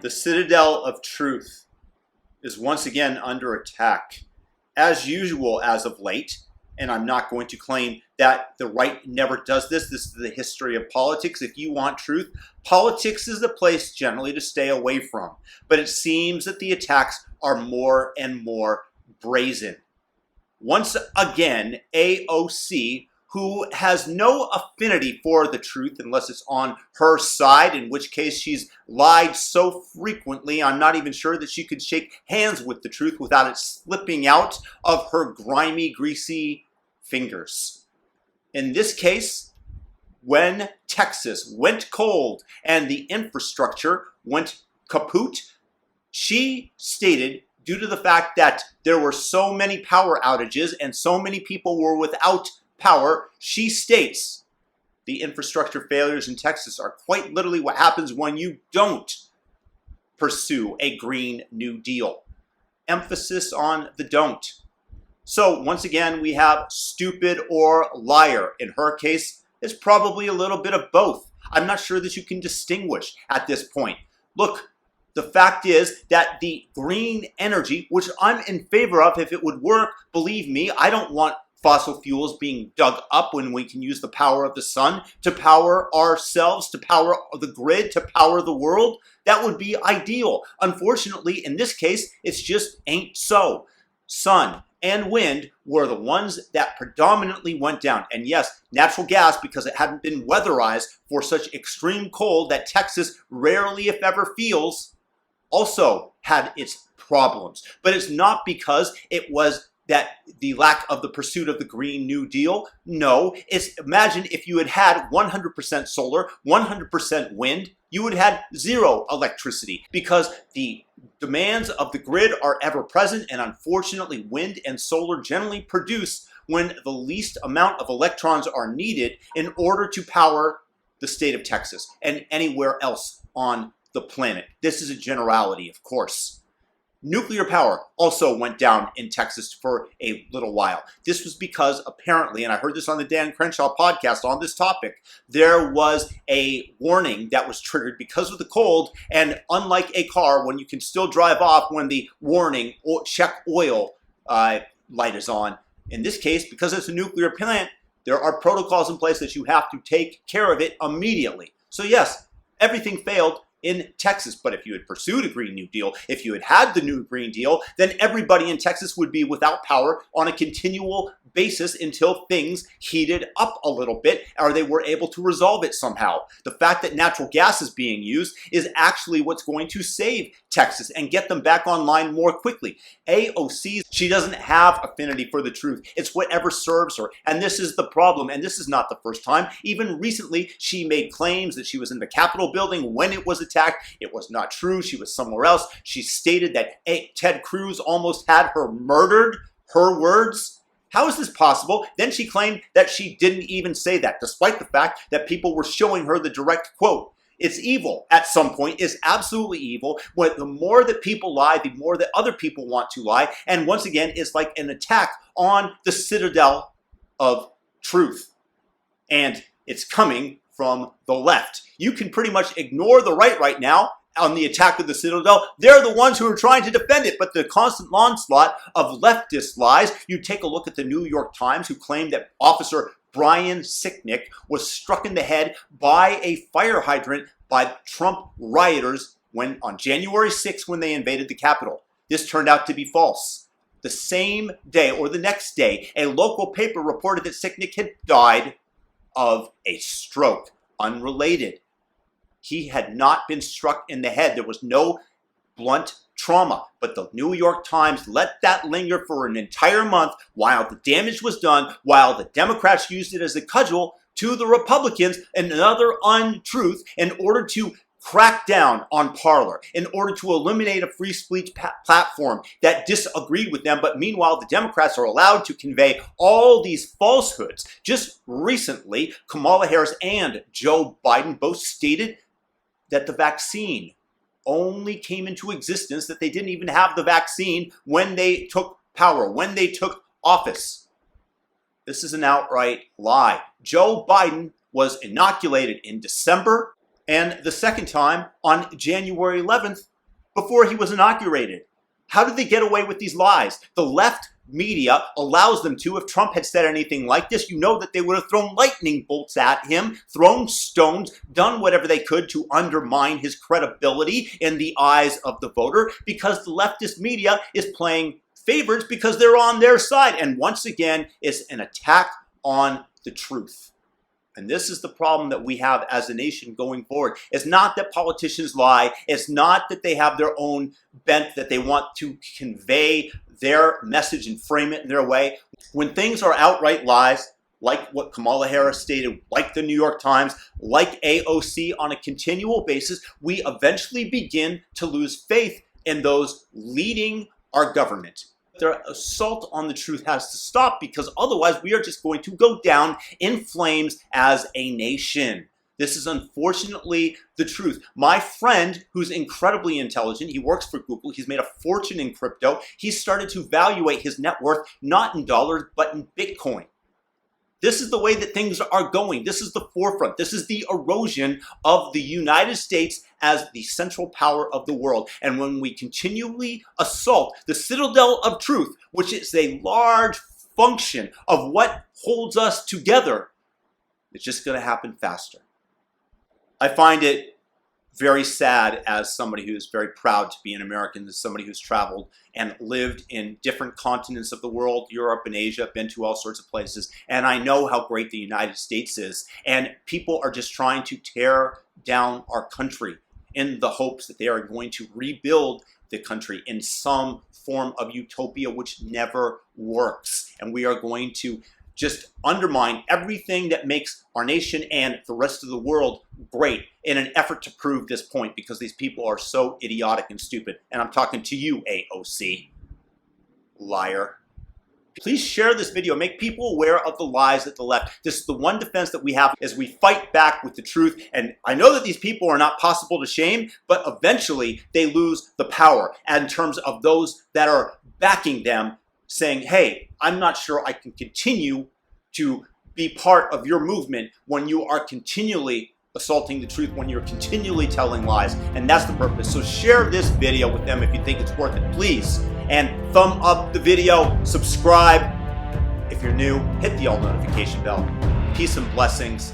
The citadel of truth is once again under attack, as usual as of late, and I'm not going to claim that the right never does this. This is the history of politics. If you want truth, politics is the place generally to stay away from. But it seems that the attacks are more and more brazen. Once again, AOC, who has no affinity for the truth unless it's on her side, in which case she's lied so frequently, I'm not even sure that she could shake hands with the truth without it slipping out of her grimy, greasy fingers. In this case, when Texas went cold and the infrastructure went kaput, she stated, due to the fact that there were so many power outages and so many people were without power, she states the infrastructure failures in Texas are quite literally what happens when you don't pursue a Green New Deal. Emphasis on the don't. So once again, we have stupid or liar. In her case, it's probably a little bit of both. I'm not sure that you can distinguish at this point. Look, the fact is that the green energy, which I'm in favor of if it would work, believe me, I don't want fossil fuels being dug up when we can use the power of the sun to power ourselves, to power the grid, to power the world. That would be ideal. Unfortunately, in this case, it's just ain't so. Sun and wind were the ones that predominantly went down. And yes, natural gas, because it hadn't been weatherized for such extreme cold that Texas rarely, if ever, feels, also had its problems. But it's not because it was that the lack of the pursuit of the Green New Deal. No, it's imagine if you had had 100% solar, 100% wind, you would have had zero electricity because the demands of the grid are ever present, and unfortunately wind and solar generally produce when the least amount of electrons are needed in order to power the state of Texas and anywhere else on the planet. This is a generality, of course. Nuclear power also went down in Texas for a little while. This was because apparently, and I heard this on the Dan Crenshaw podcast on this topic, there was a warning that was triggered because of the cold, and unlike a car, when you can still drive off when the warning or check oil light is on, in this case, because it's a nuclear plant, there are protocols in place that you have to take care of it immediately. So yes, everything failed in Texas. But if you had pursued a Green New Deal, if you had had the new Green Deal, then everybody in Texas would be without power on a continual basis until things heated up a little bit or they were able to resolve it somehow. The fact that natural gas is being used is actually what's going to save Texas and get them back online more quickly. AOC, she doesn't have affinity for the truth. It's whatever serves her. And this is the problem. And this is not the first time. Even recently, she made claims that she was in the Capitol building when it was attacked. It was not true. She was somewhere else. She stated that Ted Cruz almost had her murdered. Her words. How is this possible? Then she claimed that she didn't even say that, despite the fact that people were showing her the direct quote. It's evil at some point. It's absolutely evil. When the more that people lie, the more that other people want to lie. And once again, it's like an attack on the citadel of truth. And it's coming from the left. You can pretty much ignore the right now on the attack of the citadel. They're the ones who are trying to defend it. But the constant onslaught of leftist lies, you take a look at the New York Times, who claimed that Officer Brian Sicknick was struck in the head by a fire hydrant by Trump rioters on January 6th when they invaded the Capitol. This turned out to be false. The same day or the next day, a local paper reported that Sicknick had died of a stroke, unrelated. He had not been struck in the head. There was no blunt trauma. But the New York Times let that linger for an entire month while the damage was done, while the Democrats used it as a cudgel to the Republicans, another untruth, in order to crack down on Parler, in order to eliminate a free speech platform that disagreed with them. But meanwhile, the Democrats are allowed to convey all these falsehoods. Just recently, Kamala Harris and Joe Biden both stated that the vaccine only came into existence, that they didn't even have the vaccine when they took power, when they took office. This is an outright lie. Joe Biden was inoculated in December, and the second time on January 11th before he was inaugurated. How did they get away with these lies? The left media allows them to. If Trump had said anything like this, you know that they would have thrown lightning bolts at him, thrown stones, done whatever they could to undermine his credibility in the eyes of the voter, because the leftist media is playing favorites because they're on their side. And once again, it's an attack on the truth. And this is the problem that we have as a nation going forward. It's not that politicians lie. It's not that they have their own bent, that they want to convey their message and frame it in their way. When things are outright lies, like what Kamala Harris stated, like the New York Times, like AOC on a continual basis, we eventually begin to lose faith in those leading our government. Their assault on the truth has to stop, because otherwise we are just going to go down in flames as a nation. This is unfortunately the truth. My friend, who's incredibly intelligent, he works for Google, he's made a fortune in crypto, he started to evaluate his net worth not in dollars but in Bitcoin. This is the way that things are going. This is the forefront. This is the erosion of the United States as the central power of the world. And when we continually assault the citadel of truth, which is a large function of what holds us together, it's just going to happen faster. I find it very sad, as somebody who is very proud to be an American, as somebody who's traveled and lived in different continents of the world, Europe and Asia, been to all sorts of places, and I know how great the United States is, and people are just trying to tear down our country in the hopes that they are going to rebuild the country in some form of utopia, which never works. And we are going to just undermine everything that makes our nation and the rest of the world great in an effort to prove this point, because these people are so idiotic and stupid. And I'm talking to you, AOC. Liar. Please share this video. Make people aware of the lies at the left. This is the one defense that we have as we fight back with the truth. And I know that these people are not possible to shame, but eventually they lose the power. And in terms of those that are backing them, saying, hey, I'm not sure I can continue to be part of your movement when you are continually assaulting the truth, when you're continually telling lies. And that's the purpose. So share this video with them if you think it's worth it, please. And thumb up the video, subscribe. If you're new, hit the all notification bell. Peace and blessings.